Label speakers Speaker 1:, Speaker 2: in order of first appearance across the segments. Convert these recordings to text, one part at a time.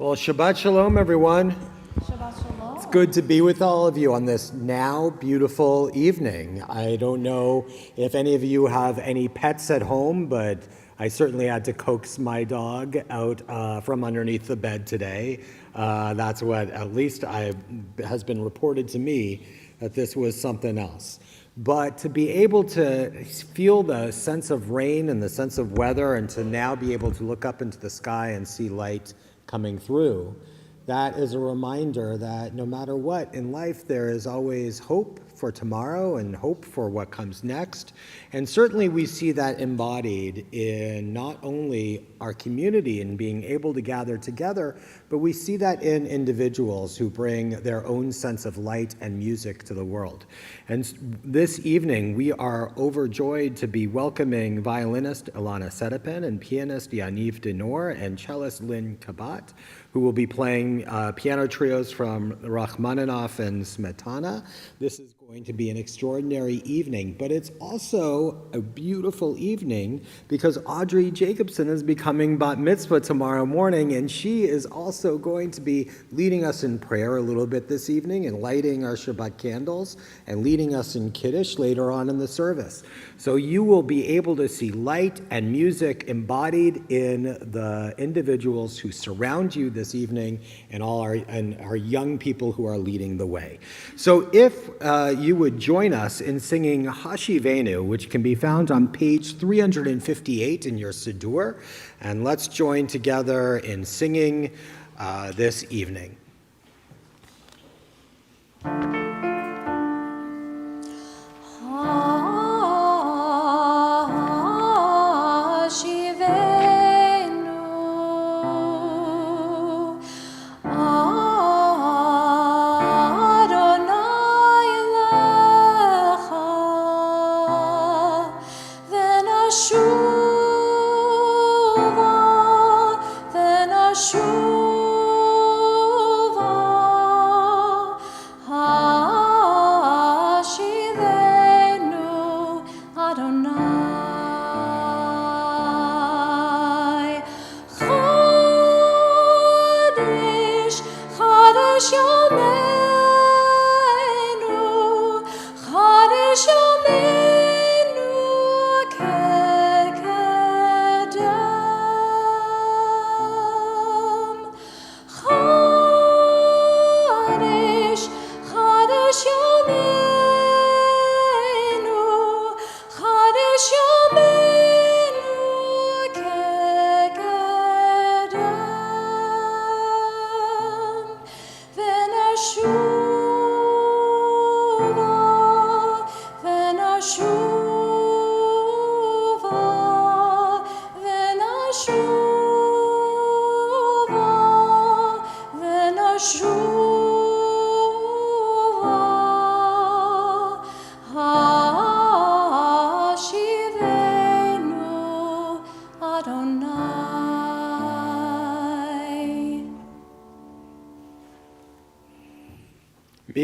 Speaker 1: Well, Shabbat Shalom, everyone.
Speaker 2: Shabbat Shalom.
Speaker 1: It's good to be with all of you on this now beautiful evening. I don't know if any of you have any pets at home, but I certainly had to coax my dog out from underneath the bed today. That's what at least has been reported to me, that this was something else. But to be able to feel the sense of rain and the sense of weather, and to now be able to look up into the sky and see light coming through, that is a reminder that no matter what in life, there is always hope for tomorrow and hope for what comes next. And certainly we see that embodied in not only our community and being able to gather together, but we see that in individuals who bring their own sense of light and music to the world. And this evening, we are overjoyed to be welcoming violinist Ilana Sedepin and pianist Yaniv Denor and cellist Lynn Kabat, who will be playing piano trios from Rachmaninoff and Smetana. This is going to be an extraordinary evening, but it's also a beautiful evening because Audrey Jacobson is becoming bat mitzvah tomorrow morning, and she is also going to be leading us in prayer a little bit this evening and lighting our Shabbat candles and leading us in Kiddush later on in the service. So you will be able to see light and music embodied in the individuals who surround you this evening and all our young people who are leading the way. So if you would join us in singing Hashivenu, which can be found on page 358 in your Siddur, and let's join together in singing this evening.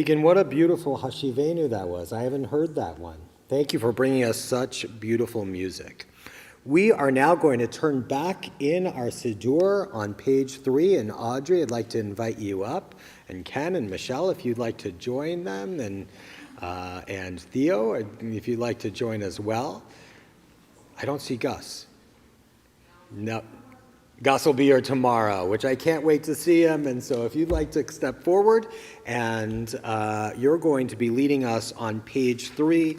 Speaker 1: Megan, what a beautiful Hashivenu that was. I haven't heard that one. Thank you for bringing us such beautiful music. We are now going to turn back in our Siddur on page 3, and Audrey, I'd like to invite you up, and Ken and Michelle, if you'd like to join them, and Theo, if you'd like to join as well. I don't see Gus. No. Gus will be here tomorrow, which I can't wait to see him. And so if you'd like to step forward, and you're going to be leading us on page 3,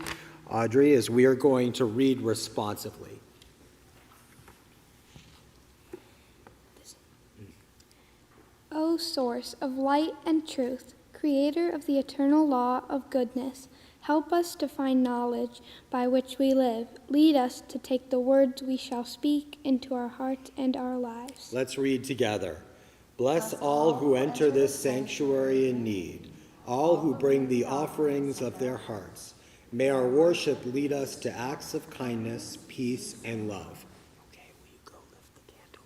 Speaker 1: Audrey, as we are going to read responsively.
Speaker 3: O source of light and truth, creator of the eternal law of goodness, help us to find knowledge by which we live. Lead us to take the words we shall speak into our hearts and our lives.
Speaker 1: Let's read together. Bless all who enter this sanctuary in need, all who bring the offerings of their hearts. May our worship lead us to acts of kindness, peace, and love. Okay, will you go lift the candle?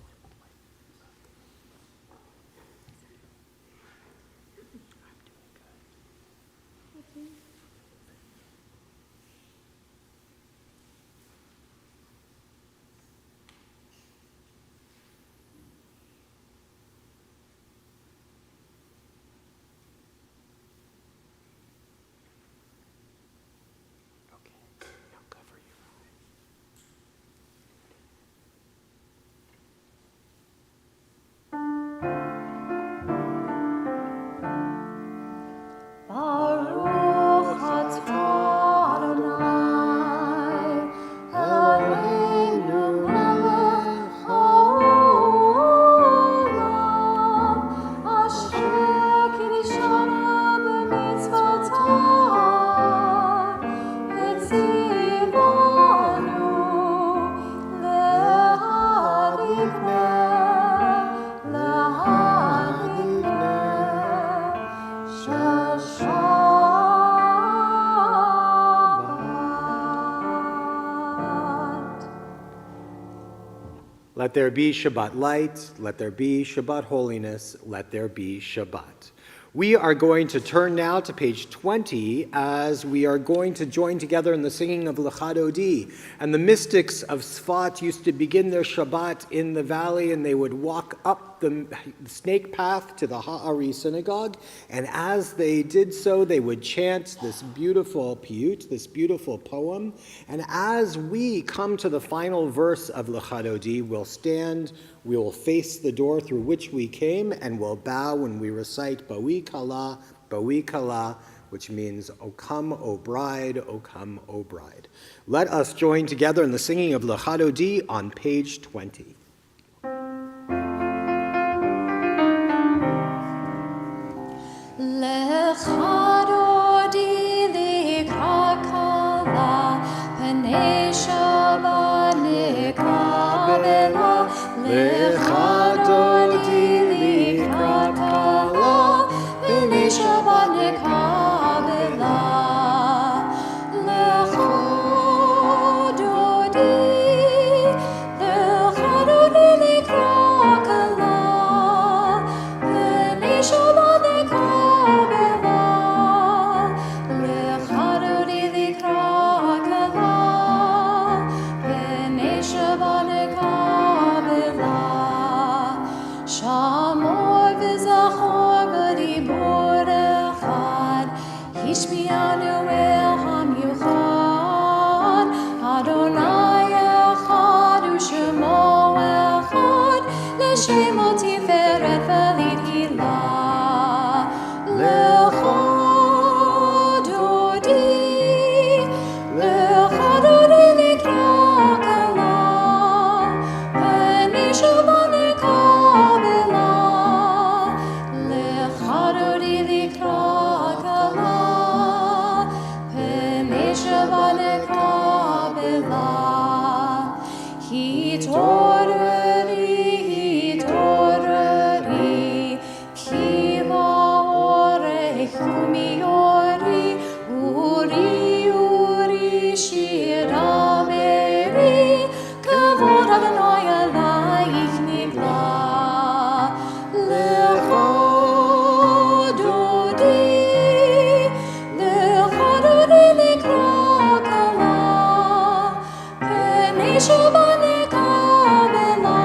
Speaker 1: Let there be Shabbat light. Let there be Shabbat holiness. Let there be Shabbat. We are going to turn now to page 20 as we are going to join together in the singing of Lecha Dodi. And the mystics of Sfat used to begin their Shabbat in the valley, and they would walk up the snake path to the Ha'ari synagogue. And as they did so, they would chant this beautiful piyut, this beautiful poem. And as we come to the final verse of Lecha Dodi, we'll stand, we will face the door through which we came, and we'll bow when we recite Bawi Kala, which means, O come, O bride, O come, O bride. Let us join together in the singing of Lecha Dodi on page 20.
Speaker 2: Lecha Dodi likra kala, Pnei Shabbat nikabela.
Speaker 1: Lecha Dodi likra kala,
Speaker 2: Pnei Shabbat nikabela. Lecha Dodi likra kala, Pnei Shabbat nikabela. Lecha Dodi likra kala, Pnei Shabbat nikabela. Shamor v'zachor b'dibur echad, Hishmianu el hamiuchad. Adonai echad u'shemo echad, L'shemo tiferet v'lithilah. Lecha Dodi likra kala, Pnei Shabbat nikabela. Lecha Dodi likra kala, Pnei Shabbat nikabela. Hitoreri, ki va'orech umiori, uri shira beri, kavod Adonai alayich nigla. Lecha Dodi likra kala, Pnei Shabbat nikabela.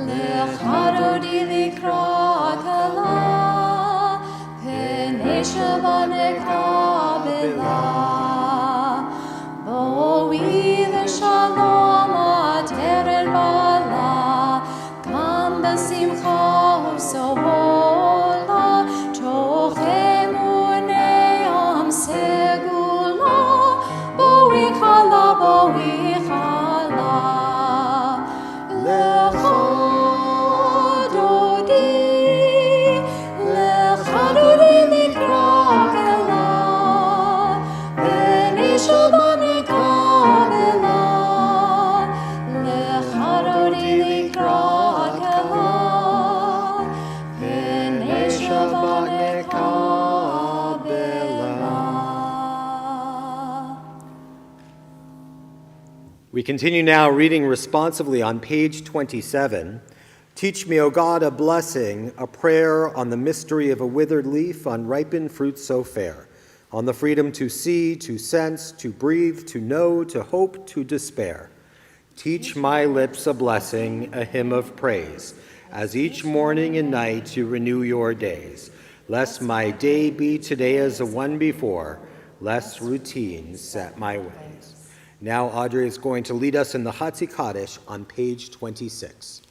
Speaker 2: Lecha Dodi likra kala, Pnei Shabbat nikabela. Bo'wi v'shalom ateret bala, Kam b'simcha u'sohola, Tochem u'ne'am segula. Bo'wi kala. Lecha Dodi likra kala, Pnei Shabbat nikabela. Lecha Dodi likra kala, Pnei Shabbat nikabela.
Speaker 1: We continue now reading responsively on page 27. Teach me, O God, a blessing, a prayer on the mystery of a withered leaf, on ripened fruit so fair, on the freedom to see, to sense, to breathe, to know, to hope, to despair. Teach my lips a blessing, a hymn of praise, as each morning and night you renew your days. Lest my day be today as the one before, lest routine set my ways. Now Audrey is going to lead us in the Chatzi Kaddish on page 26.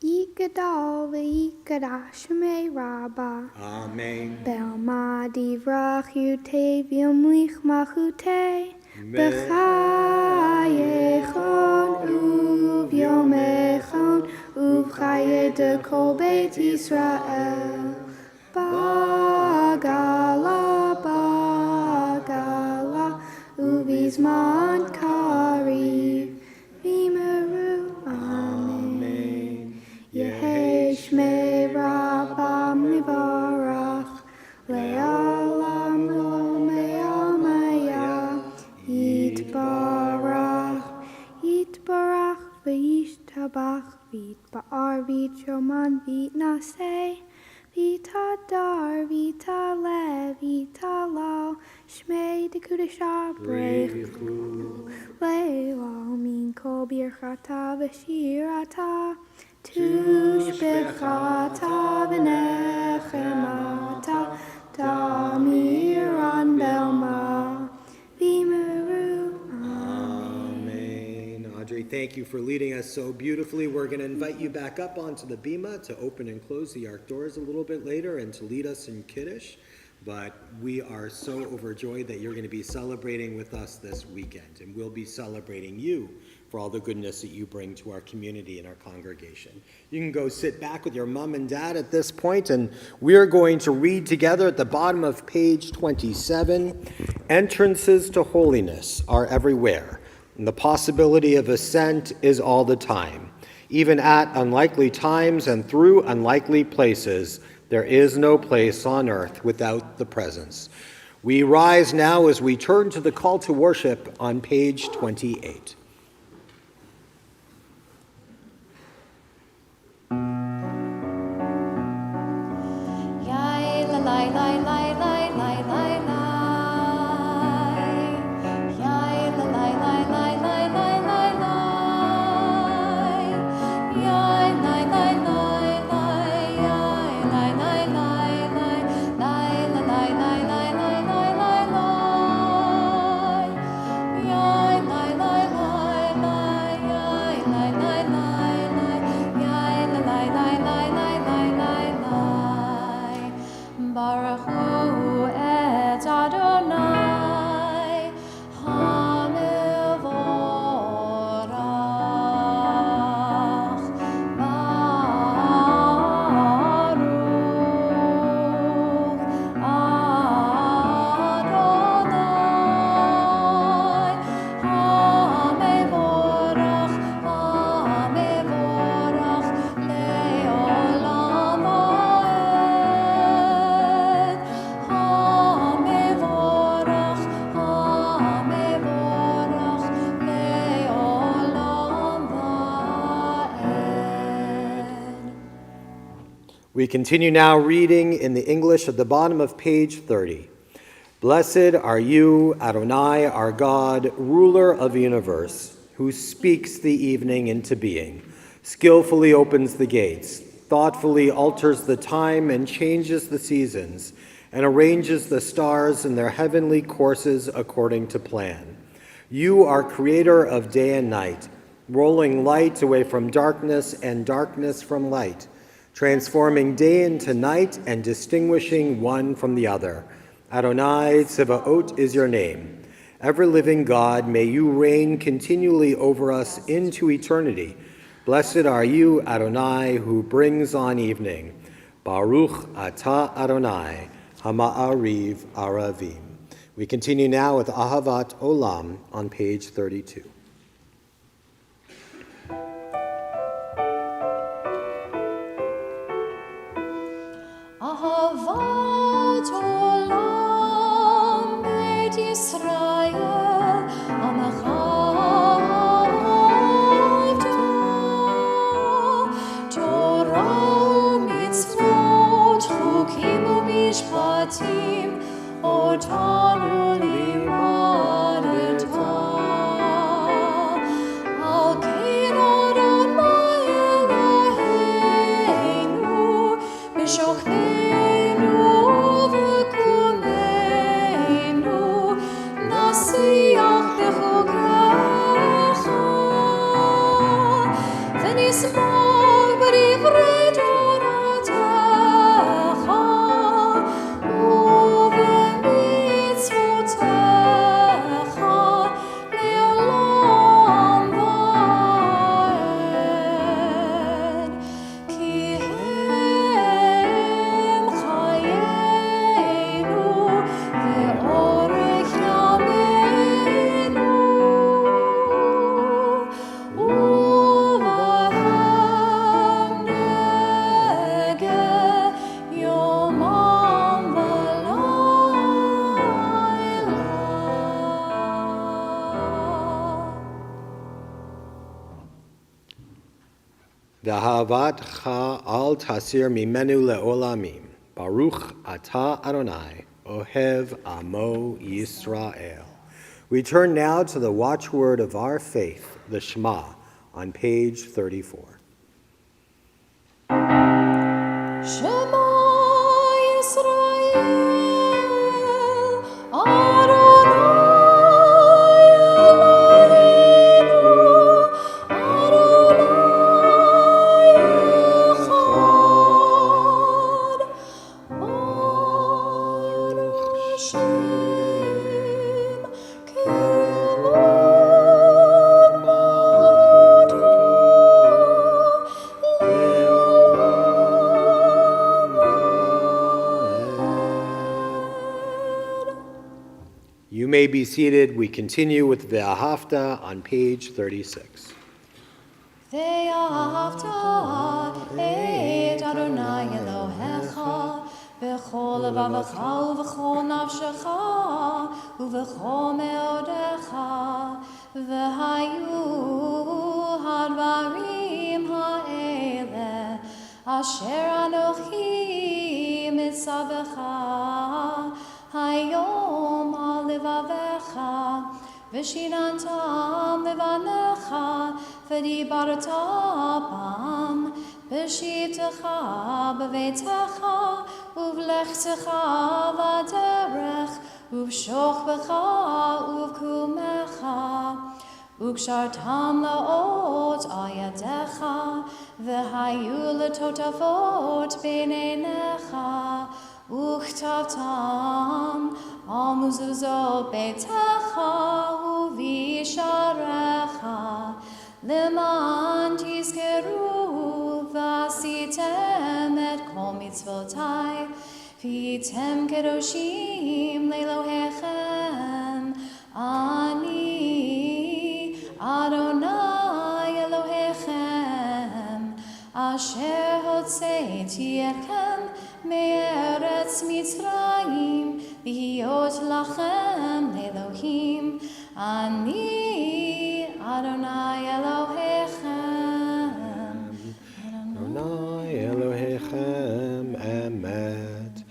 Speaker 3: Yikadal v'yikadash me rabba.
Speaker 1: Amen.
Speaker 3: Belma divrach yutev yomlich machute. B'chayechon uvyomechon uvchaye de kol beit Yisrael. Bagala, bagala, ubizman kariv, vimeru, amen. Yehesh me rabam mivarach, le'alam lo me'amaya, yitbarach, Tekudesha Brechu Leila Min Kol Birchata V'Shirata Tushbechata V'Nechemata Damiran Belma V'Meru.
Speaker 1: Amen. Audrey, thank you for leading us so beautifully. We're going to invite you back up onto the bima to open and close the ark doors a little bit later and to lead us in Kiddush. But we are so overjoyed that you're going to be celebrating with us this weekend, and we'll be celebrating you for all the goodness that you bring to our community and our congregation. You can go sit back with your mom and dad at this point, and we're going to read together at the bottom of page 27, "Entrances to holiness are everywhere, and the possibility of ascent is all the time. Even at unlikely times and through unlikely places, there is no place on earth without the presence." We rise now as we turn to the call to worship on page 28. We continue now reading in the English at the bottom of page 30. "Blessed are you, Adonai, our God, ruler of the universe, who speaks the evening into being, skillfully opens the gates, thoughtfully alters the time and changes the seasons, and arranges the stars in their heavenly courses according to plan. You are creator of day and night, rolling light away from darkness and darkness from light, transforming day into night and distinguishing one from the other. Adonai Tsevaot is your name. Ever-living God, may you reign continually over us into eternity. Blessed are you, Adonai, who brings on evening. Baruch atah Adonai, hama'ariv aravim." We continue now with Ahavat Olam on page 32.
Speaker 4: Ahavat olam Beit Yisrael, Amecha avta, Torah u'mitzvot, chukim u'mishpatim, otanu limadeta. Al kein Adonai Eloheinu, b'shochneinu v'kumeinu, nasiach b'chogecha, v'nismach b'divrei Toratecha, u'b'mitzvotecha, le'olam va'ed. Ki hem chayenu ve'orech yameinu, uvahem negeh yomam v'layla.
Speaker 1: V'ahavatcha al tasir mimenu le'olamim. Baruch atah Adonai, Ohev Amo Yisrael. We turn now to the watchword of our faith, the Shema, on page 34.
Speaker 4: Shema Yisrael, Adonai Eloheinu, Adonai Echad, Baruch Hashem, Kevod Moto,
Speaker 1: You may be seated. We continue with Ve'ahavta on page 36.
Speaker 4: ואהבת את אדוני אלוהיך בכל לבבך ובכל נפשך ובכל מאודך והיו הדברים האלה אשר אנוכי מצווך היום על לבבך ושיננתם לבניך ודיברת בם בשבתך בביתך ובלכתך בדרך ובשוכבך ובקומך וקשרתם לאות על ידיך והיו לטוטפות בין עיניך וכתבתם על מזוזות ביתך ובשעריך למען תזכרו ועשיתם את כל מצוותיי והייתם קדושים לאלוהיכם אני אדוני אלוהיכם אשר הוצאתי אתכם מארץ מצרים להיות לכם לאלוהים אני אדוני אלוהיכם
Speaker 1: Adonai Elohechem Emet.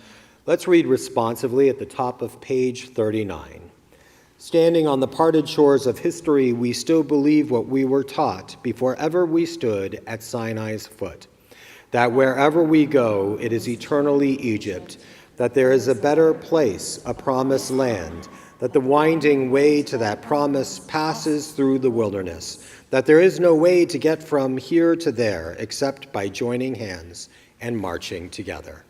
Speaker 1: Let's read responsively at the top of page 39. Standing on the parted shores of history, we still believe what we were taught before ever we stood at Sinai's foot, that wherever we go, it is eternally Egypt, that there is a better place, a promised land, that the winding way to that promise passes through the wilderness, that there is no way to get from here to there except by joining hands and marching together.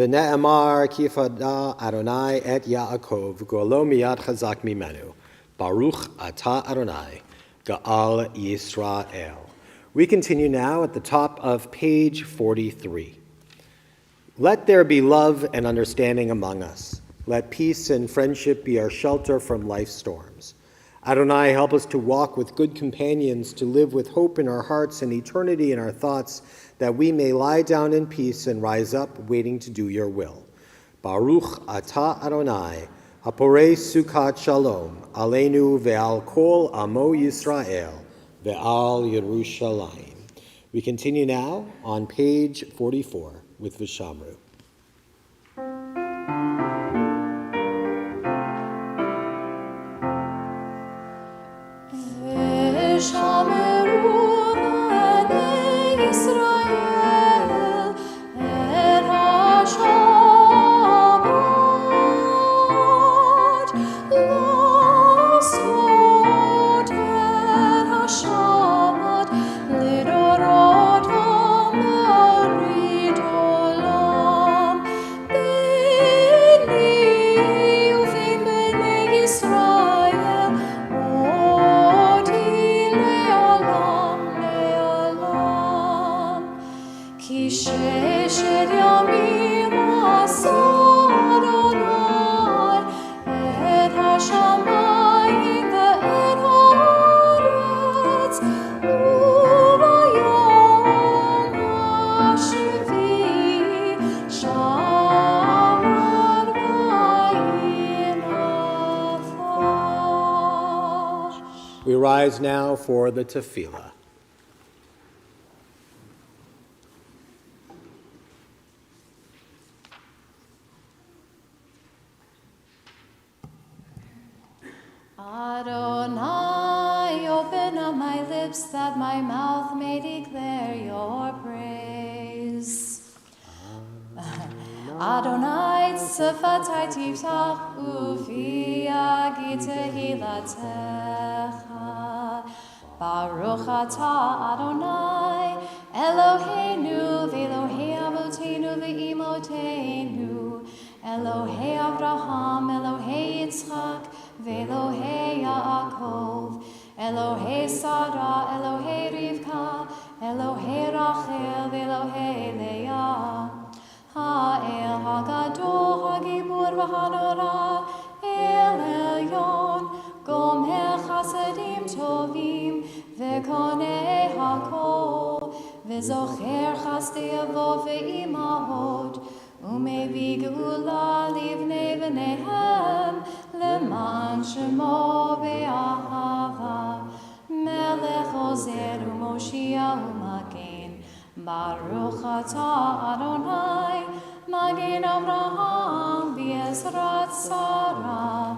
Speaker 1: V'ne'emar kifada Adonai et Yaakov golo miyad chazak mimenu. Baruch ata Adonai Ga'al Yisrael. We continue now at the top of page 43. Let there be love and understanding among us. Let peace and friendship be our shelter from life's storms. Adonai, help us to walk with good companions, to live with hope in our hearts and eternity in our thoughts, that we may lie down in peace and rise up, waiting to do your will. Baruch atah Adonai, haporei sukkot shalom, aleinu ve'al kol amo Yisrael, ve'al Yerushalayim. We continue now on page 44 with Vishamru. We rise now for the tefillah.
Speaker 4: Adonai, open up my lips that my mouth may declare your praise. Adonai, tzefatai tiftach ufi yagi tehilatecha. Baruch atah Adonai, Eloheinu v'Elohei avotenu v'imotenu, Elohei Avraham, Elohei Yitzchak, v'Elohei Yaakov, Elohei Sarah, Elohei Rivka, Elohei Rachel, v'Elohei Leah. Ha'el ha'gadol, ha'gibur v'hanora, El Elyon, gomer chasadim tovim, v'konei hakol, v'zocher chasdei avot v'imahot, ומביא גאולה לבני בניהם, למען שמו באהבה. מלך עוזר ומושיע ומגן, ברוך אתה אדוני, מגן אברהם בעזרת שרה.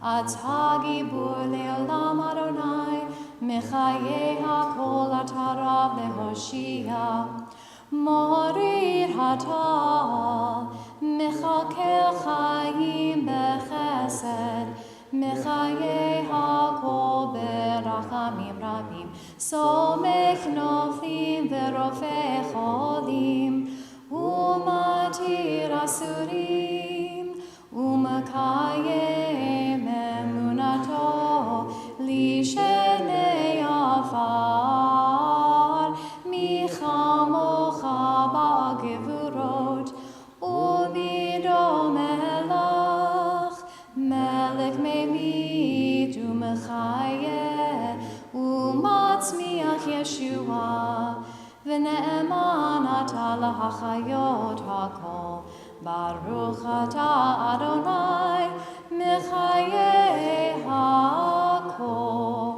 Speaker 4: אתה גיבור לעולם אדוני, מחיי הכל אתה רב להושיע. מוריד אתה, מחכה חיים בחסד, מחיי הכל ברחמים רבים, סומך נופלים ורופא חולים, ומתיר אסורים, ומקיים אמונתו, לשני עפר, מחמוך בגבורות, ובידו מלך, מלך ממית ומחיה, ומצמיח ישועה, ונאמן אתה להחיות הכל. ברוך אתה אדוני, מחיי הכל.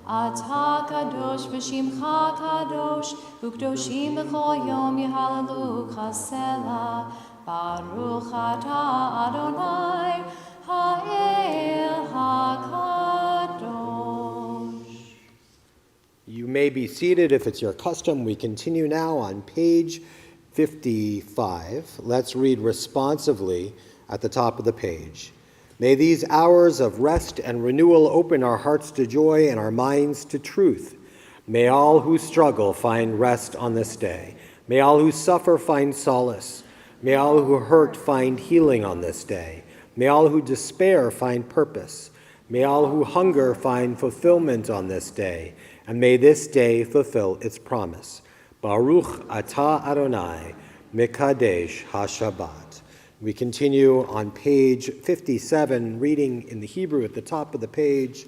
Speaker 4: אתה קדוש ושמך קדוש, וקדושים בכל יום יהללוך סלה. ברוך אתה אדוני, האל הקדוש.
Speaker 1: You may be seated if it's your custom. We continue now on page 55. Let's read responsively at the top of the page. May these hours of rest and renewal open our hearts to joy and our minds to truth. May all who struggle find rest on this day. May all who suffer find solace. May all who hurt find healing on this day. May all who despair find purpose. May all who hunger find fulfillment on this day. And may this day fulfill its promise. Baruch atah Adonai, Mekadesh HaShabbat. We continue on page 57, reading in the Hebrew at the top of the page.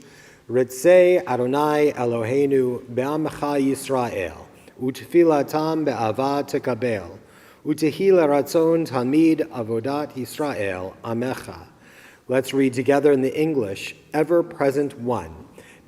Speaker 1: Ritzei Adonai Eloheinu be'amcha Yisrael, utfilatam be'ava tekabel, utehila ratzon tamid avodat Yisrael amecha. Let's read together in the English, ever-present one.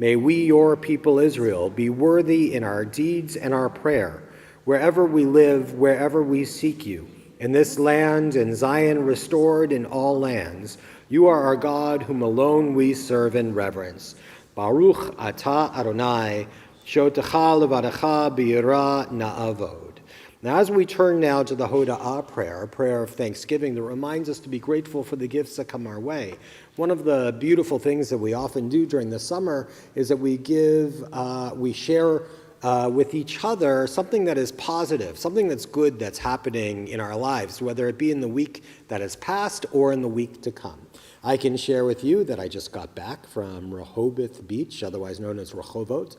Speaker 1: May we, your people Israel, be worthy in our deeds and our prayer, wherever we live, wherever we seek you. In this land, in Zion restored in all lands, you are our God, whom alone we serve in reverence. Baruch atah Adonai, shotecha levadecha b'yirah na'avod. Now, as we turn now to the Hoda'ah prayer, a prayer of thanksgiving that reminds us to be grateful for the gifts that come our way. One of the beautiful things that we often do during the summer is that we share with each other something that is positive, something that's good that's happening in our lives, whether it be in the week that has passed or in the week to come. I can share with you that I just got back from Rehoboth Beach, otherwise known as Rehovot,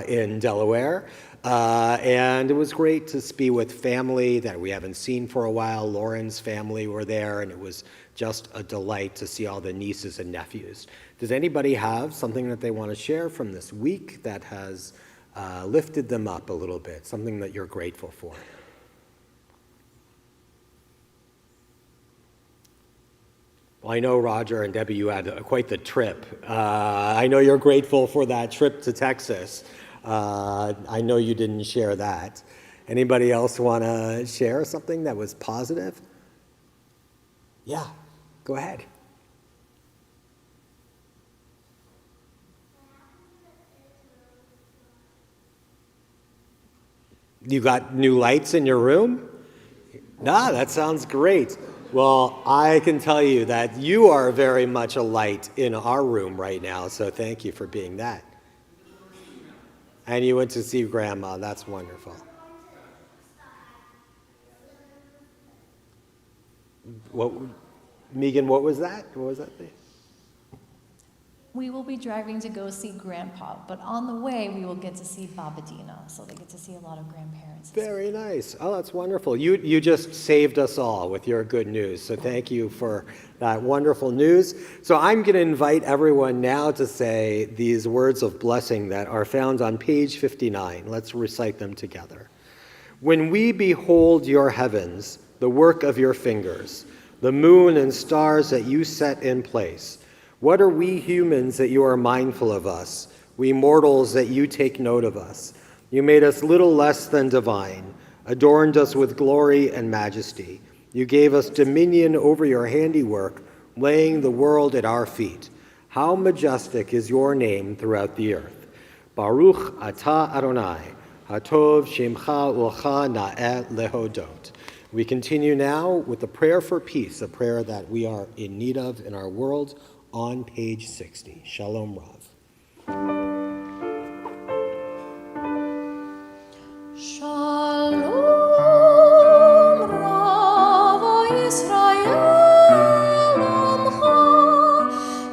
Speaker 1: in Delaware. And it was great to be with family that we haven't seen for a while. Lauren's family were there, and it was just a delight to see all the nieces and nephews. Does anybody have something that they want to share from this week that has lifted them up a little bit, something that you're grateful for? Well, I know, Roger and Debbie, you had quite the trip. I know you're grateful for that trip to Texas. I know you didn't share that. Anybody else want to share something that was positive? Yeah, go ahead. You got new lights in your room? Nah, that sounds great. Well, I can tell you that you are very much a light in our room right now, so thank you for being that. And you went to see Grandma. That's wonderful. What, Megan, what was that? What was that thing?
Speaker 4: We will be driving to go see Grandpa, but on the way we will get to see Babadina, so they get to see a lot of grandparents.
Speaker 1: Very nice. Oh, that's wonderful. You just saved us all with your good news, so thank you for that wonderful news. So I'm going to invite everyone now to say these words of blessing that are found on page 59. Let's recite them together. When we behold your heavens, the work of your fingers, the moon and stars that you set in place, what are we humans that you are mindful of us, we mortals that you take note of us? You made us little less than divine, adorned us with glory and majesty. You gave us dominion over your handiwork, laying the world at our feet. How majestic is your name throughout the earth. Baruch atah Adonai, hatov shemcha ulcha na'eh lehodot. We continue now with the prayer for peace, a prayer that we are in need of in our world, on page 60. Shalom Rav.
Speaker 4: Shalom Rav Yisrael Amcha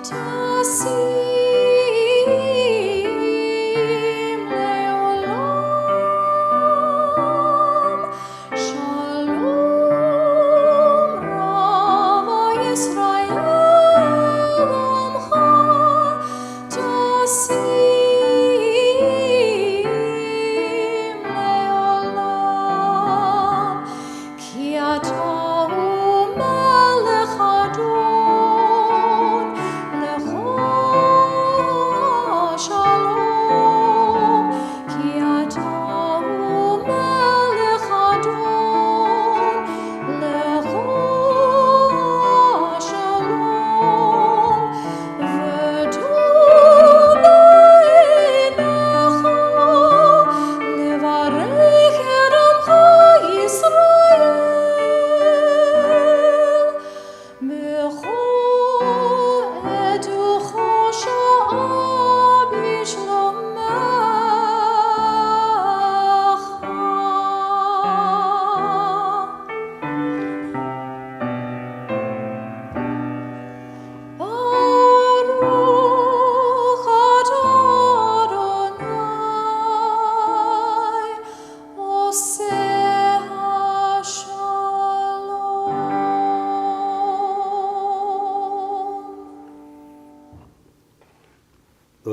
Speaker 4: Tasim Leolam. Shalom Rav Yisrael Amcha Tasim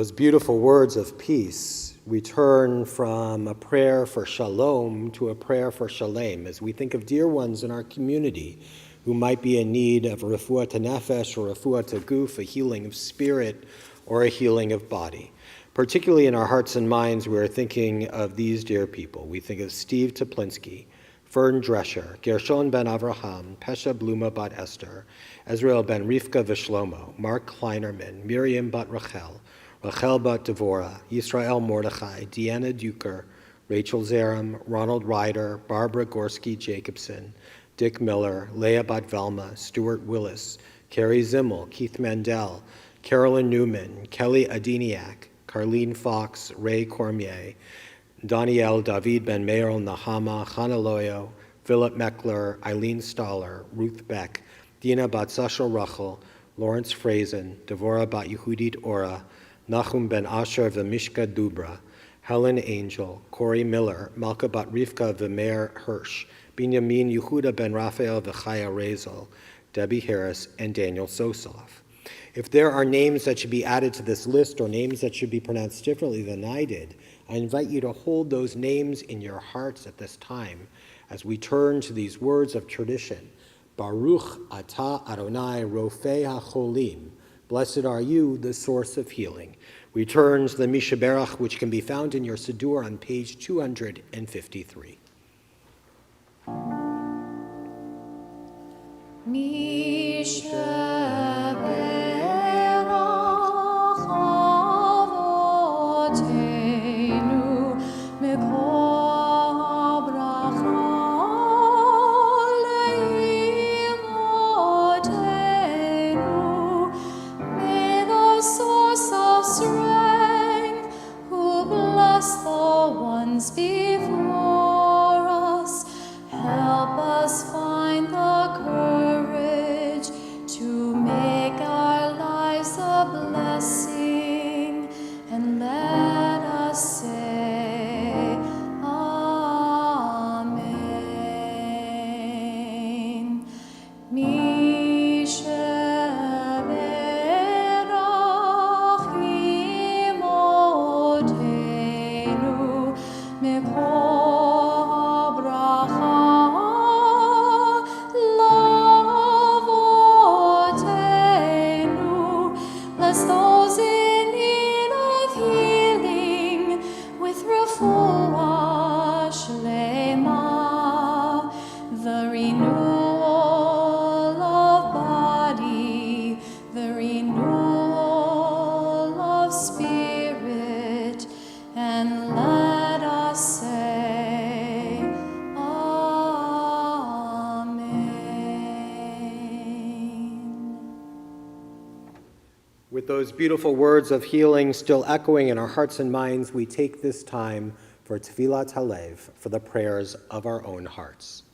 Speaker 1: those beautiful words of peace, we turn from a prayer for shalom to a prayer for shalem as we think of dear ones in our community who might be in need of refuat nefesh or refuat guf, a healing of spirit or a healing of body. Particularly in our hearts and minds, we are thinking of these dear people. We think of Steve Toplinsky, Fern Drescher, Gershon ben Avraham, Pesha Bluma bat Esther, Ezrael ben Rivka v'Shlomo, Mark Kleinerman, Miriam bat Rachel, Rachel bat Devorah, Yisrael Mordechai, Deanna Duker, Rachel Zeram, Ronald Ryder, Barbara Gorski Jacobson, Dick Miller, Leah bat Velma, Stuart Willis, Carrie Zimmel, Keith Mandel, Carolyn Newman, Kelly Adiniak, Carlene Fox, Ray Cormier, Danielle David Ben Meir Nahama, Chana Loyo, Philip Meckler, Eileen Staller, Ruth Beck, Dina bat Sashel Rachel, Lawrence Frazen, Devorah bat Yehudit Ora, Nachum ben Asher v'Mishka Dubra, Helen Angel, Corey Miller, Malka bat Rivka v'Meir Hirsch, Binyamin Yehuda ben Raphael v'Chaya Rezel, Debbie Harris, and Daniel Sosov. If there are names that should be added to this list or names that should be pronounced differently than I did, I invite you to hold those names in your hearts at this time as we turn to these words of tradition. Baruch atah Adonai rofei hacholim. Blessed are you, the source of healing. We turn to the Mishaberach, which can be found in your Siddur on page 253.
Speaker 4: Before us, help us find the courage to make our lives a blessing, and let us say Amen. Bless those in need of healing with refuah shlema, the renewal of body, the renewal of spirit, and let us say Amen.
Speaker 1: With those beautiful words of healing still echoing in our hearts and minds, we take this time for Tefillat Halev, for the prayers of our own hearts.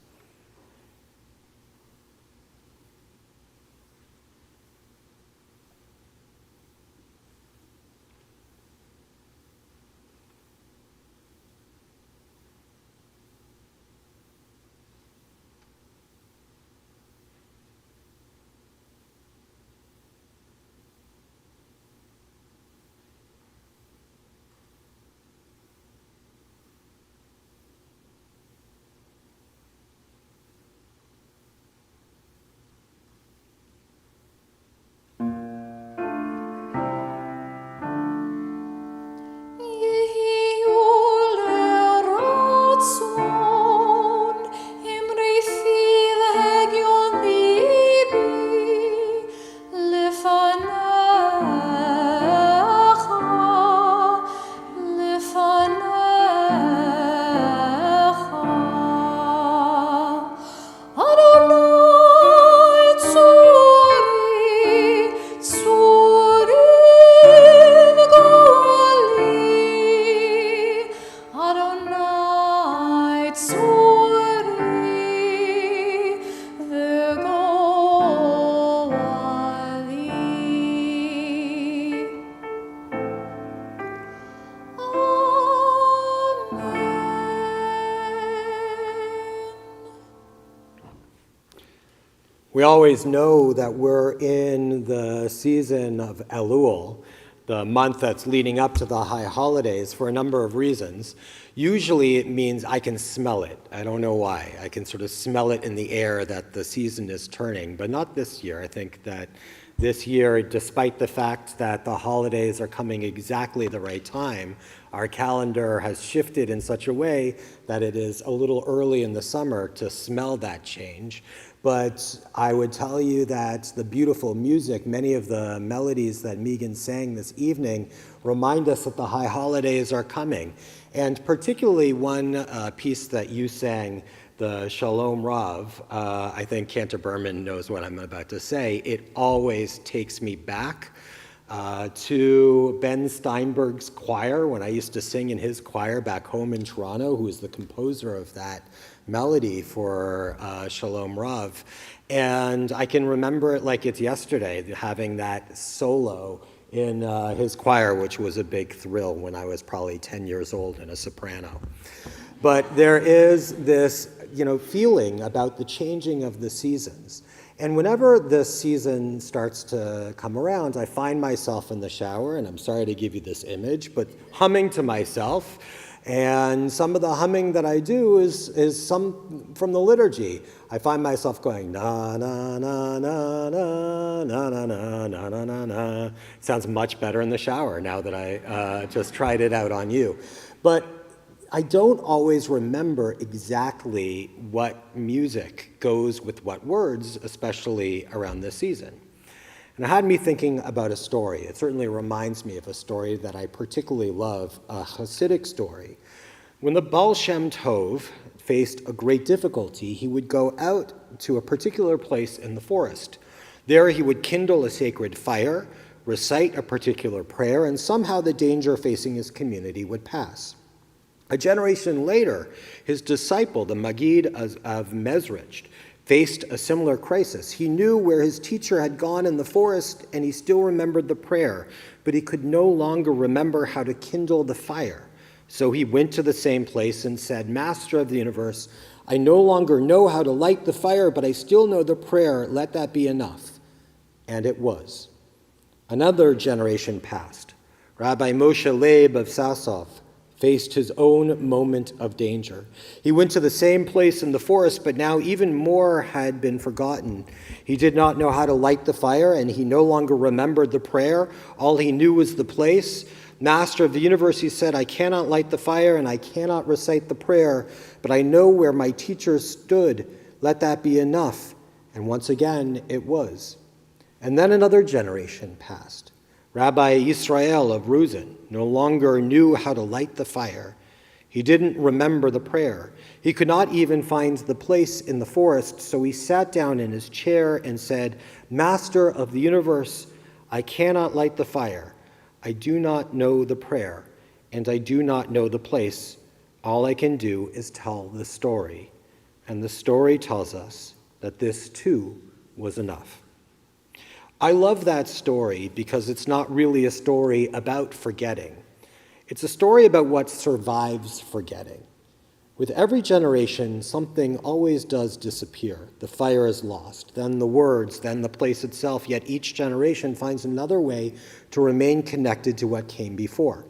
Speaker 1: We always know that we're in the season of Elul, the month that's leading up to the high holidays for a number of reasons. Usually it means I can smell it. I don't know why. I can sort of smell it in the air that the season is turning, but not this year. I think that this year, despite the fact that the holidays are coming exactly the right time, our calendar has shifted in such a way that it is a little early in the summer to smell that change. But I would tell you that the beautiful music, many of the melodies that Megan sang this evening, remind us that the high holidays are coming. And particularly one piece that you sang, the Shalom Rav, I think Cantor Berman knows what I'm about to say. It always takes me back to Ben Steinberg's choir, when I used to sing in his choir back home in Toronto, who was the composer of that melody for Shalom Rav. And I can remember it like it's yesterday, having that solo in his choir, which was a big thrill when I was probably 10 years old and a soprano. But there is this, feeling about the changing of the seasons. And whenever this season starts to come around, I find myself in the shower, and I'm sorry to give you this image, but humming to myself. And some of the humming that I do is some from the liturgy. I find myself going, na, na, na, na, na, na, na, na, na, na, na, na. It sounds much better in the shower now that I just tried it out on you. But I don't always remember exactly what music goes with what words, especially around this season. And it had me thinking about a story. It certainly reminds me of a story that I particularly love, a Hasidic story. When the Baal Shem Tov faced a great difficulty, he would go out to a particular place in the forest. There he would kindle a sacred fire, recite a particular prayer, and somehow the danger facing his community would pass. A generation later, his disciple, the Maggid of Mezrich, faced a similar crisis. He knew where his teacher had gone in the forest, and he still remembered the prayer, but he could no longer remember how to kindle the fire. So he went to the same place and said, "Master of the universe, I no longer know how to light the fire, but I still know the prayer. Let that be enough." And it was. Another generation passed. Rabbi Moshe Leib of Sasov faced his own moment of danger. He went to the same place in the forest, but now even more had been forgotten. He did not know how to light the fire, and he no longer remembered the prayer. All he knew was the place. "Master of the universe," he said, "I cannot light the fire, and I cannot recite the prayer, but I know where my teacher stood. Let that be enough." And once again, it was. And then another generation passed. Rabbi Israel of Ruzin no longer knew how to light the fire. He didn't remember the prayer. He could not even find the place in the forest, so he sat down in his chair and said, "Master of the universe, I cannot light the fire. I do not know the prayer, and I do not know the place. All I can do is tell the story." And the story tells us that this too was enough. I love that story because it's not really a story about forgetting. It's a story about what survives forgetting. With every generation, something always does disappear. The fire is lost, then the words, then the place itself, yet each generation finds another way to remain connected to what came before.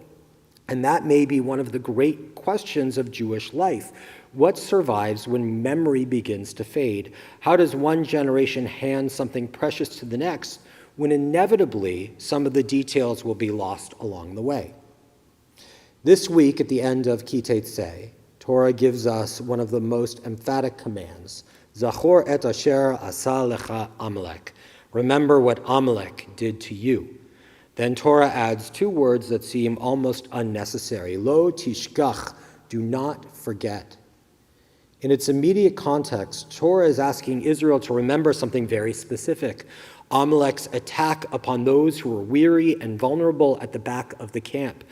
Speaker 1: And that may be one of the great questions of Jewish life. What survives when memory begins to fade? How does one generation hand something precious to the next when inevitably some of the details will be lost along the way? This week, at the end of Ki Tetzei, Torah gives us one of the most emphatic commands, Zachor et asher asa lecha Amalek. Remember what Amalek did to you. Then Torah adds two words that seem almost unnecessary. Lo tishkach, do not forget. In its immediate context, Torah is asking Israel to remember something very specific. Amalek's attack upon those who were weary and vulnerable at the back of the camp.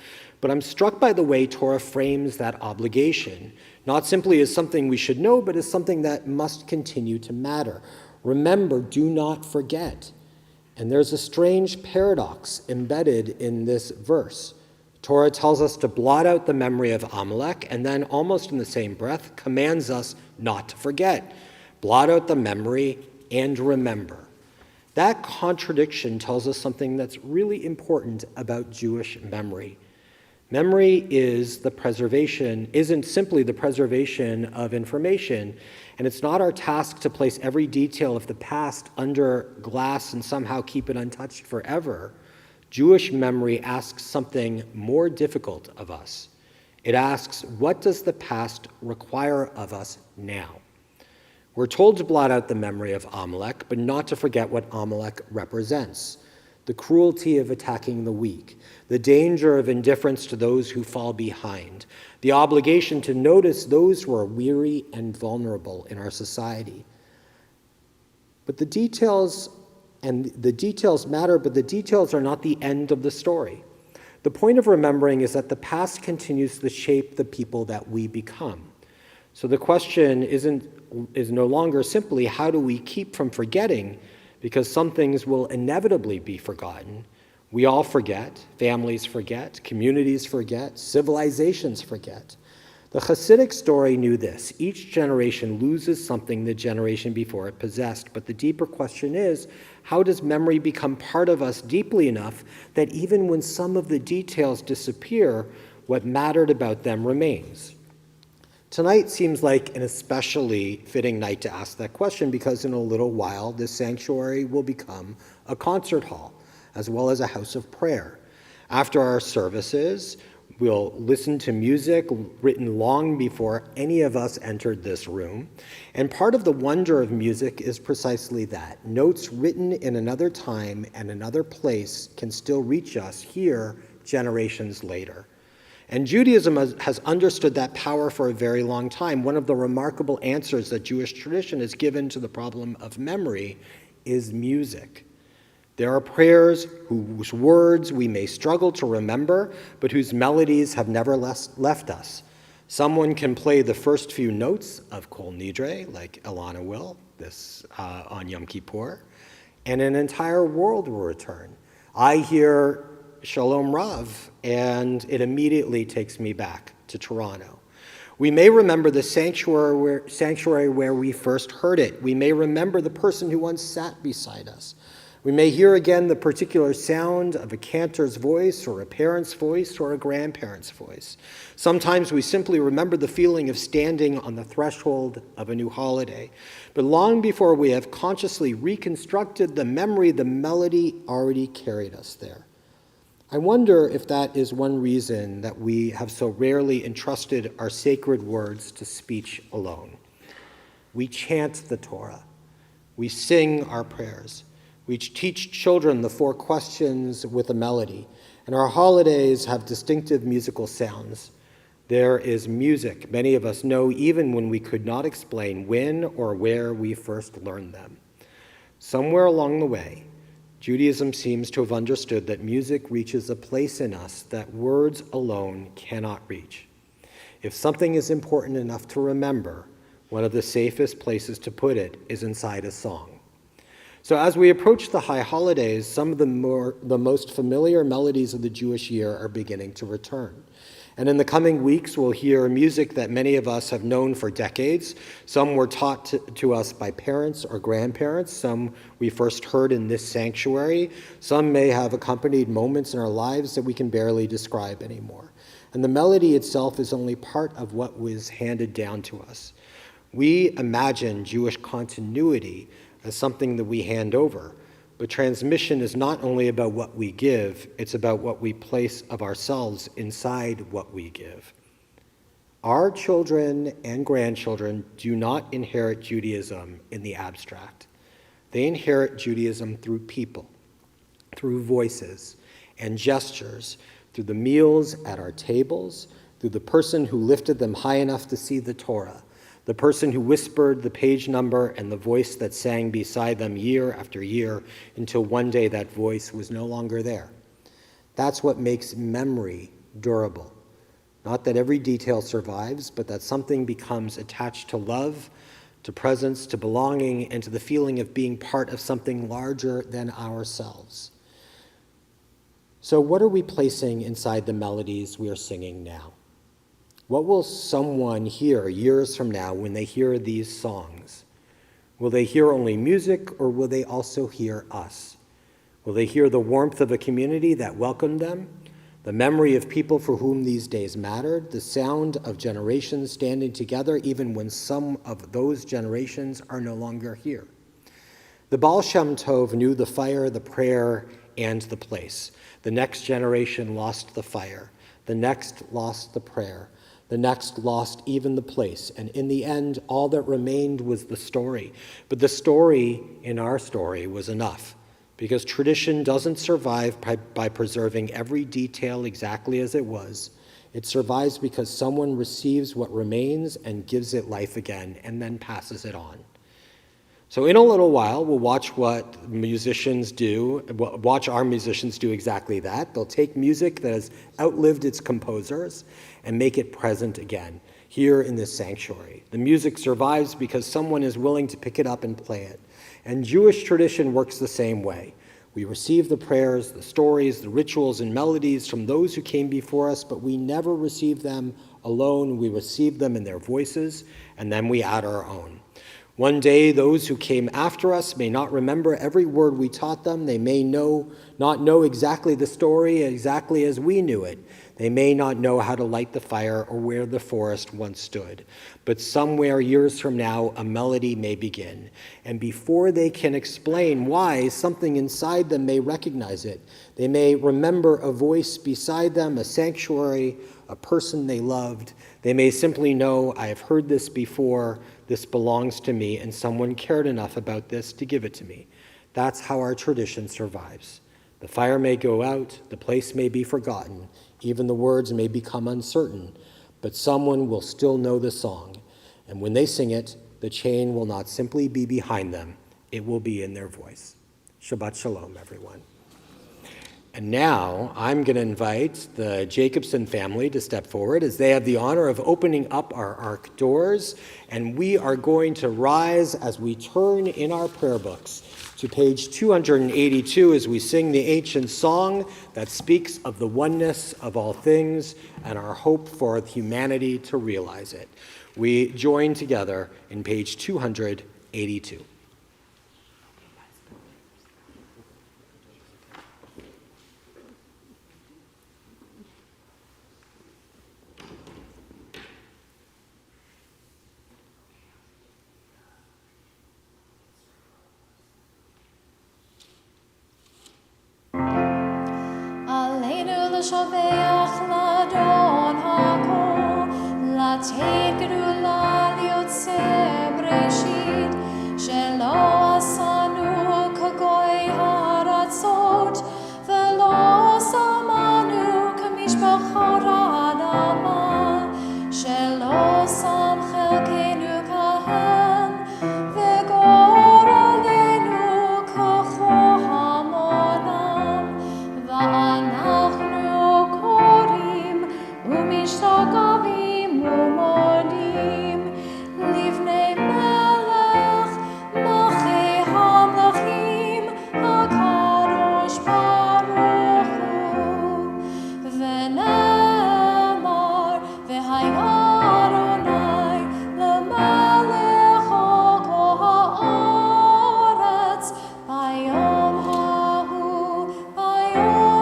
Speaker 1: But I'm struck by the way Torah frames that obligation, not simply as something we should know, but as something that must continue to matter. Remember, do not forget. And there's a strange paradox embedded in this verse. Torah tells us to blot out the memory of Amalek, and then almost in the same breath commands us not to forget. Blot out the memory and remember. That contradiction tells us something that's really important about Jewish memory. Memory isn't simply the preservation of information, and it's not our task to place every detail of the past under glass and somehow keep it untouched forever. Jewish memory asks something more difficult of us. It asks, what does the past require of us now? We're told to blot out the memory of Amalek, but not to forget what Amalek represents: the cruelty of attacking the weak, the danger of indifference to those who fall behind, the obligation to notice those who are weary and vulnerable in our society. But the details matter, but the details are not the end of the story. The point of remembering is that the past continues to shape the people that we become. So the question is no longer simply how do we keep from forgetting, because some things will inevitably be forgotten. We all forget, families forget, communities forget, civilizations forget. The Hasidic story knew this. Each generation loses something the generation before it possessed, but the deeper question is, how does memory become part of us deeply enough that even when some of the details disappear, what mattered about them remains? Tonight seems like an especially fitting night to ask that question, because in a little while, this sanctuary will become a concert hall, as well as a house of prayer. After our services, we'll listen to music written long before any of us entered this room. And part of the wonder of music is precisely that. Notes written in another time and another place can still reach us here generations later. And Judaism has understood that power for a very long time. One of the remarkable answers that Jewish tradition has given to the problem of memory is music. There are prayers whose words we may struggle to remember, but whose melodies have never left us. Someone can play the first few notes of Kol Nidre, like Elana will, on Yom Kippur, and an entire world will return. I hear Shalom Rav, and it immediately takes me back to Toronto. We may remember the sanctuary where we first heard it. We may remember the person who once sat beside us. We may hear again the particular sound of a cantor's voice, or a parent's voice, or a grandparent's voice. Sometimes we simply remember the feeling of standing on the threshold of a new holiday. But long before we have consciously reconstructed the memory, the melody already carried us there. I wonder if that is one reason that we have so rarely entrusted our sacred words to speech alone. We chant the Torah. We sing our prayers. We teach children the 4 questions with a melody, and our holidays have distinctive musical sounds. There is music many of us know even when we could not explain when or where we first learned them. Somewhere along the way, Judaism seems to have understood that music reaches a place in us that words alone cannot reach. If something is important enough to remember, one of the safest places to put it is inside a song. So as we approach the high holidays, some of the most familiar melodies of the Jewish year are beginning to return. And in the coming weeks, we'll hear music that many of us have known for decades. Some were taught to us by parents or grandparents. Some we first heard in this sanctuary. Some may have accompanied moments in our lives that we can barely describe anymore. And the melody itself is only part of what was handed down to us. We imagine Jewish continuity as something that we hand over. But transmission is not only about what we give, it's about what we place of ourselves inside what we give. Our children and grandchildren do not inherit Judaism in the abstract. They inherit Judaism through people, through voices and gestures, through the meals at our tables, through the person who lifted them high enough to see the Torah, the person who whispered the page number and the voice that sang beside them year after year until one day that voice was no longer there. That's what makes memory durable. Not that every detail survives, but that something becomes attached to love, to presence, to belonging, and to the feeling of being part of something larger than ourselves. So what are we placing inside the melodies we are singing now? What will someone hear years from now when they hear these songs? Will they hear only music, or will they also hear us? Will they hear the warmth of a community that welcomed them, the memory of people for whom these days mattered, the sound of generations standing together even when some of those generations are no longer here? The Baal Shem Tov knew the fire, the prayer, and the place. The next generation lost the fire. The next lost the prayer. The next lost even the place. And in the end, all that remained was the story. But the story in our story was enough, because tradition doesn't survive by preserving every detail exactly as it was. It survives because someone receives what remains and gives it life again, and then passes it on. So in a little while, we'll watch our musicians do exactly that. They'll take music that has outlived its composers and make it present again here in this sanctuary. The music survives because someone is willing to pick it up and play it. And Jewish tradition works the same way. We receive the prayers, the stories, the rituals, and melodies from those who came before us, but we never receive them alone. We receive them in their voices, and then we add our own. One day, those who came after us may not remember every word we taught them. They may not know exactly the story exactly as we knew it. They may not know how to light the fire or where the forest once stood. But somewhere years from now, a melody may begin. And before they can explain why, something inside them may recognize it. They may remember a voice beside them, a sanctuary, a person they loved. They may simply know, I have heard this before. This belongs to me, and someone cared enough about this to give it to me. That's how our tradition survives. The fire may go out, the place may be forgotten, even the words may become uncertain, but someone will still know the song. And when they sing it, the chain will not simply be behind them, it will be in their voice. Shabbat Shalom, everyone. And now I'm going to invite the Jacobson family to step forward as they have the honor of opening up our ark doors. And we are going to rise as we turn in our prayer books to page 282 as we sing the ancient song that speaks of the oneness of all things and our hope for humanity to realize it. We join together in page 282.
Speaker 4: לשבח לאדון הכל, לתת גדולה ליוצא בראשית, שלא עשנו כגוי הארצות, ולא שמנו כמשפחות האדמה, שלא שם חלקנו כהם, וגורלנו כחו המונם, ואנחנו משתגעים ומודים לפני מלך מלכי המלכים הקדוש ברוך הוא ונאמר והיה אדוני למלך על כל הארץ ביום ההוא יהיה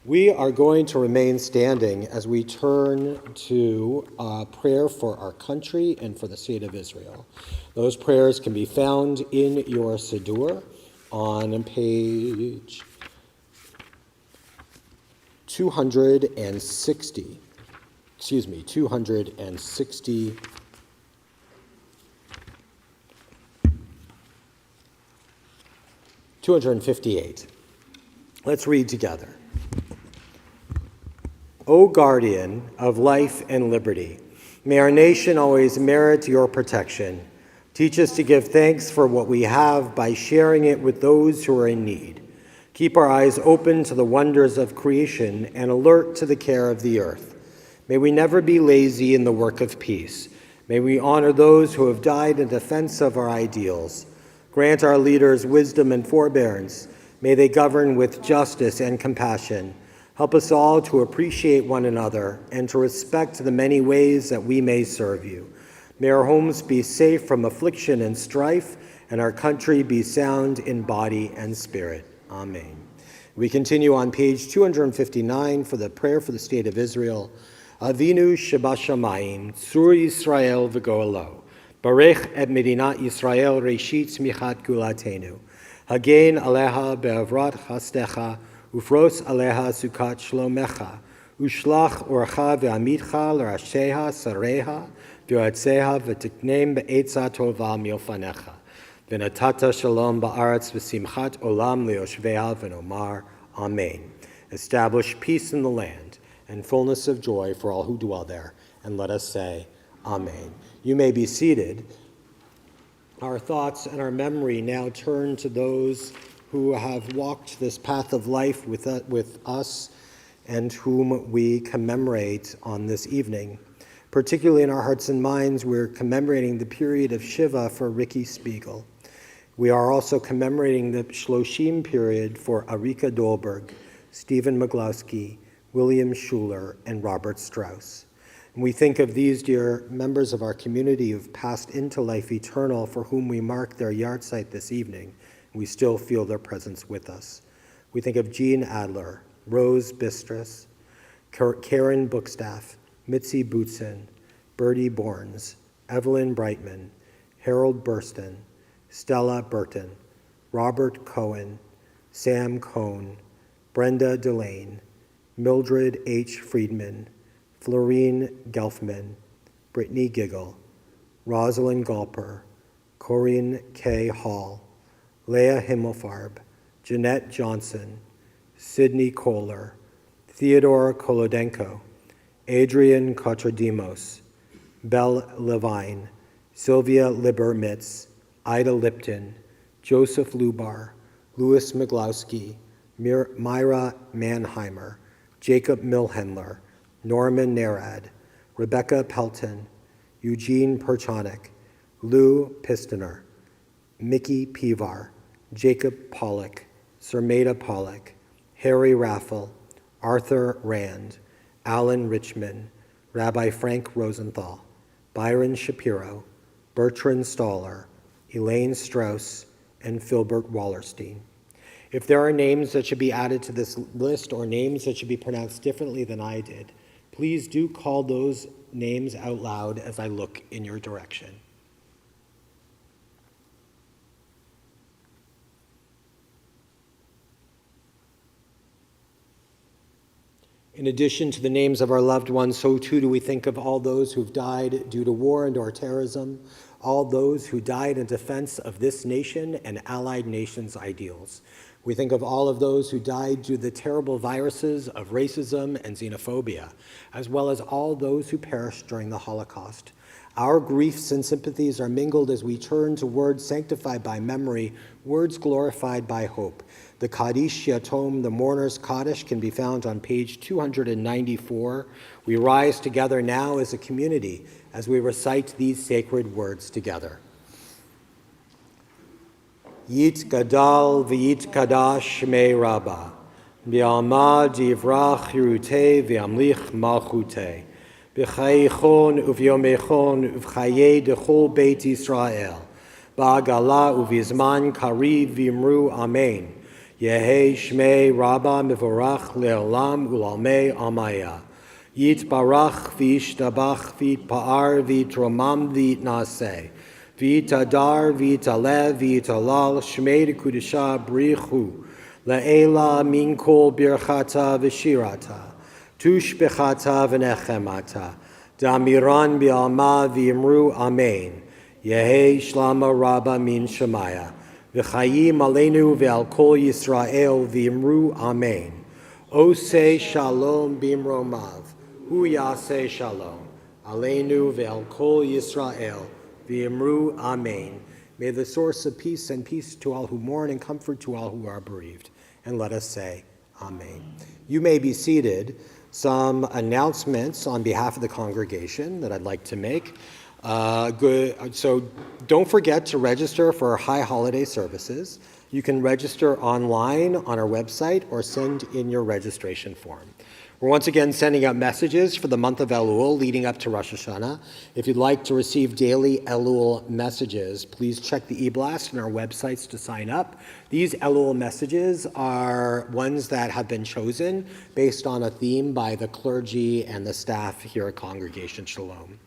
Speaker 1: We are going to remain standing as we turn to prayer for our country and for the state of Israel. Those prayers can be found in your Siddur on page 260. 258. Let's read together. O guardian of life and liberty, may our nation always merit your protection. Teach us to give thanks for what we have by sharing it with those who are in need. Keep our eyes open to the wonders of creation and alert to the care of the earth. May we never be lazy in the work of peace. May we honor those who have died in defense of our ideals. Grant our leaders wisdom and forbearance. May they govern with justice and compassion. Help us all to appreciate one another and to respect the many ways that we may serve you. May our homes be safe from affliction and strife, and our country be sound in body and spirit. Amen. We continue on page 259 for the prayer for the state of Israel. Avinu Shabashamayim, Tzur Yisrael v'goelo, Barech et Medinat Yisrael Reshit Tzmichat Gulatenu, Hagen Aleha be'avrat chastecha, Ufros Aleha Sukat Shlomecha, Ushlach Orcha ve'amitcha l'rasheha sareha, v'yoatzeha v'tiknem be'etza tova milfanecha, v'natata shalom ba'aretz v'simchat olam le'yoshveha v'nomar. Amen. Establish peace in the land and fullness of joy for all who dwell there, and let us say, Amen. You may be seated. Our thoughts and our memory now turn to those who have walked this path of life with us and whom we commemorate on this evening. Particularly in our hearts and minds, we're commemorating the period of Shiva for Ricky Spiegel. We are also commemorating the Shloshim period for Arika Dolberg, Stephen Miglowski, William Schuler, and Robert Strauss. And we think of these dear members of our community who've passed into life eternal, for whom we mark their yahrzeit this evening. We still feel their presence with us. We think of Jean Adler, Rose Bistris, Karen Bookstaff, Mitzi Bootson, Bertie Borns, Evelyn Brightman, Harold Burston, Stella Burton, Robert Cohen, Sam Cohn, Brenda Delane, Mildred H. Friedman, Florine Gelfman, Brittany Giggle, Rosalind Galper, Corinne K. Hall, Leah Himmelfarb, Jeanette Johnson, Sidney Kohler, Theodore Kolodenko, Adrian Kotradimos, Belle Levine, Sylvia Lieber-Mitz, Ida Lipton, Joseph Lubar, Louis Miglowski, Myra Mannheimer, Jacob Milhendler, Norman Nerad, Rebecca Pelton, Eugene Perchonik, Lou Pistoner, Mickey Pivar, Jacob Pollock, Sermeda Pollock, Harry Raffel, Arthur Rand, Alan Richmond, Rabbi Frank Rosenthal, Byron Shapiro, Bertrand Staller, Elaine Strauss, and Philbert Wallerstein. If there are names that should be added to this list or names that should be pronounced differently than I did, please do call those names out loud as I look in your direction. In addition to the names of our loved ones, so too do we think of all those who've died due to war and or terrorism, all those who died in defense of this nation and allied nations' ideals. We think of all of those who died due to the terrible viruses of racism and xenophobia, as well as all those who perished during the Holocaust. Our griefs and sympathies are mingled as we turn to words sanctified by memory, words glorified by hope. The Kaddish Yatom, the Mourner's Kaddish, can be found on page 294. We rise together now as a community as we recite these sacred words together. Yit Gadal v'yit Kadash me Rabba, Bi'alma divrach hirute v'amlich malchute, B'chayechon uv'yomechon uv'chaye dechol Beit Yisrael, Ba'agala uv'izman kariv v'imru Amen. Yehe Shmei Rabba Mivorach Le'olam Ulalmei Amaya. Yit Barach V'ishtabach V'itpa'ar V'yitromam V'yitnaseh. V'yitadar V'yitalev V'yitalal Shmei Dekudisha Brichu. Le'ela Min Kol Birchata V'shirata. Tush Bechata V'nechemata. Damiran B'alma V'imru Amen. Yehe Shlama Rabba Min Shemaya. V'chayim aleinu ve'al kol Yisrael v'imru Amen. Oseh shalom bimromav, hu yaseh shalom. Aleinu ve'al kol Yisrael v'imru Amen. May the source of peace and peace to all who mourn and comfort to all who are bereaved. And let us say, Amen. You may be seated. some announcements on behalf of the congregation that I'd like to make. So don't forget to register for our high holiday services. You can register online on our website or send in your registration form. We're once again sending out messages for the month of Elul leading up to Rosh Hashanah. If you'd like to receive daily Elul messages, please check the e-blast on our websites to sign up. These Elul messages are ones that have been chosen based on a theme by the clergy and the staff here at Congregation Shalom.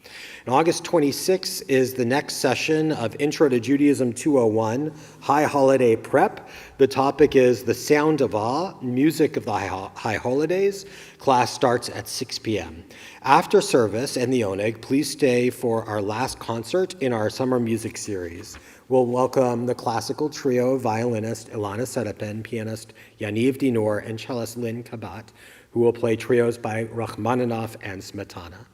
Speaker 1: And August 26th is the next session of Intro to Judaism 201, High Holiday Prep. The topic is The Sound of Awe, Music of the High Holidays. Class starts at 6 p.m. After service and the Oneg, please stay for our last concert in our summer music series. We'll welcome the classical trio violinist Ilana Sedepen, pianist Yaniv Dinor, and cellist Lynn Kabat, who will play trios by Rachmaninoff and Smetana.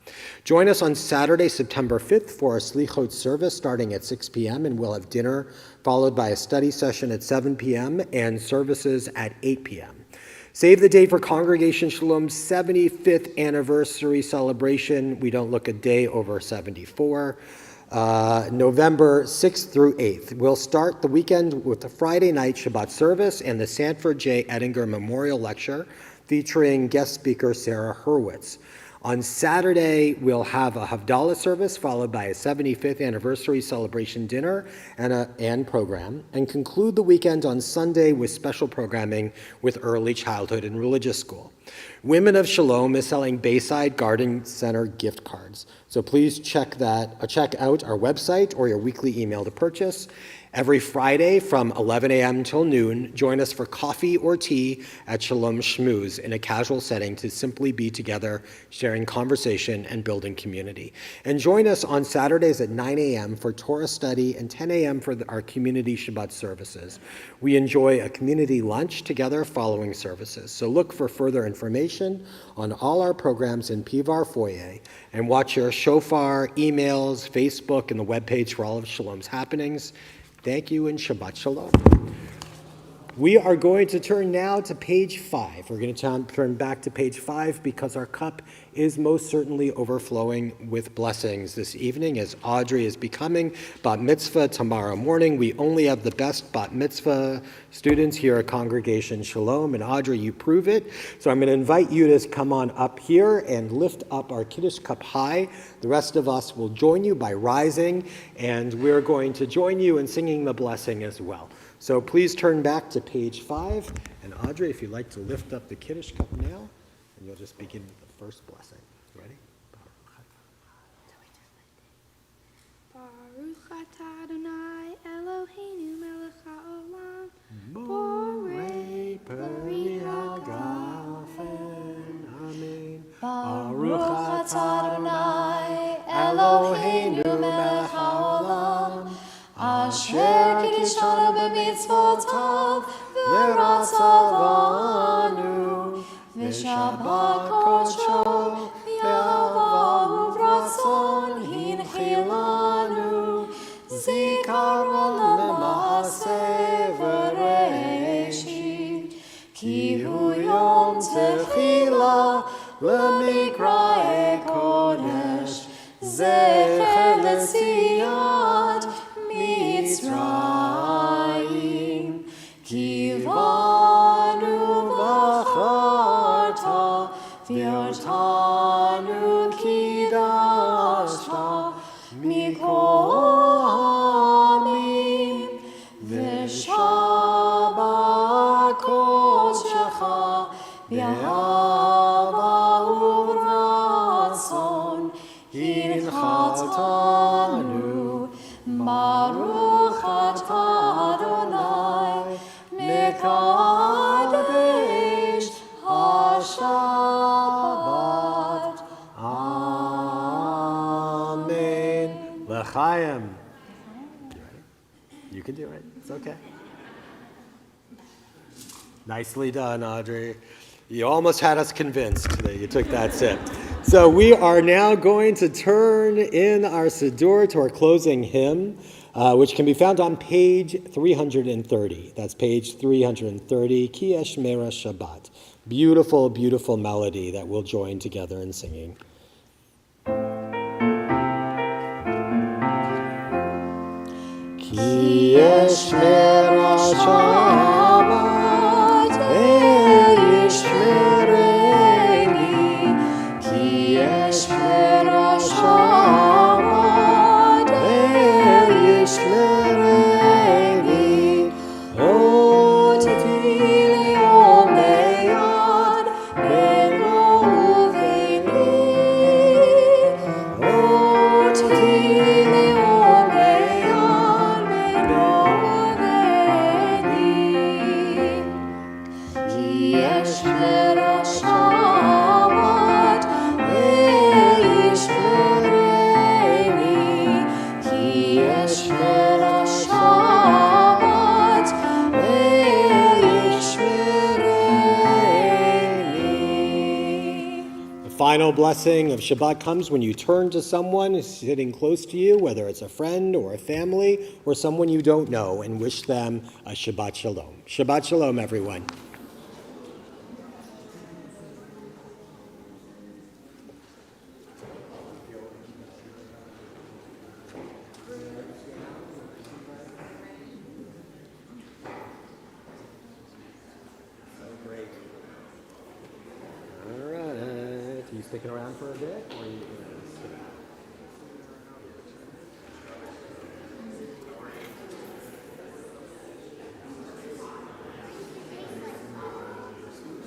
Speaker 1: Join us on Saturday, September 5th for a Slichot service starting at 6 p.m. and we'll have dinner followed by a study session at 7 p.m. and services at 8 p.m. Save the date for Congregation Shalom's 75th anniversary celebration. We don't look a day over 74. November 6th through 8th. We'll start the weekend with the Friday night Shabbat service and the Sanford J. Ettinger Memorial Lecture featuring guest speaker Sarah Hurwitz. On Saturday, we'll have a Havdalah service followed by a 75th anniversary celebration dinner and program, and conclude the weekend on Sunday with special programming with early childhood and religious school. Women of Shalom is selling Bayside Garden Center gift cards, so please check out our website or your weekly email to purchase. Every Friday from 11 a.m. till noon, join us for coffee or tea at Shalom Shmooze in a casual setting to simply be together, sharing conversation and building community. And join us on Saturdays at 9 a.m. for Torah study and 10 a.m. for our community Shabbat services. We enjoy a community lunch together following services. So look for further information on all our programs in Pivar Foyer and watch your shofar, emails, Facebook, and the webpage for all of Shalom's happenings. Thank you and Shabbat Shalom. We are going to turn now to page 5. We're going to turn back to page 5 because our cup is most certainly overflowing with blessings this evening as Audrey is becoming bat mitzvah tomorrow morning. We only have the best bat mitzvah students here at Congregation Shalom, and Audrey, you prove it. So I'm going to invite you to come on up here and lift up our Kiddush cup high. The rest of us will join you by rising, and we're going to join you in singing the blessing as well. So please turn back to page 5. And Audrey, if you'd like to lift up the Kiddush cup now, and you'll just begin with the first blessing. Ready?
Speaker 3: Baruch atah Adonai Eloheinu melech haolam borei peri hagafen.
Speaker 1: Amen.
Speaker 4: Baruch atah Adonai Eloheinu melech haolam asher kiddushanu b'mitzvotav v'ratzavanu v'shabbat kodsho v'yava uvratzon hinchilanu zikaron l'maaseh v'reishit ki hu yom techila l'mikra'e kodesh zecher l'tziyat Mitzrayim kivanu v'charta v'yortanu kidashta mikol ha'amim v'shabbat kodshecha v'yava uvratzon hinchatanu Baruch atah Adonai mekadesh hashabbat.
Speaker 1: Amen. L'chaim. You ready? You can do it. It's okay. Nicely done, Audrey. You almost had us convinced that you took that sip. So we are now going to turn in our Siddur to our closing hymn, which can be found on page 330. That's page 330, Ki Eshmera Shabbat. Beautiful, beautiful melody that we'll join together in singing. Ki yeshmera Shabbat ve'yishmereni, Ki yeshmera Shabbat ve'yishmereni, Oti le'omead beno uveni, Oti le'omead beno uveni, Ki yeshmera Shabbat ve'yishmereni, Ki yeshmera Shabbat ve'yishmereni. The final blessing of Shabbat comes when you turn to someone who's sitting close to you, whether it's a friend or a family or someone you don't know, and wish them a Shabbat Shalom. Shabbat Shalom, everyone. All right. You sticking around for a bit? Or you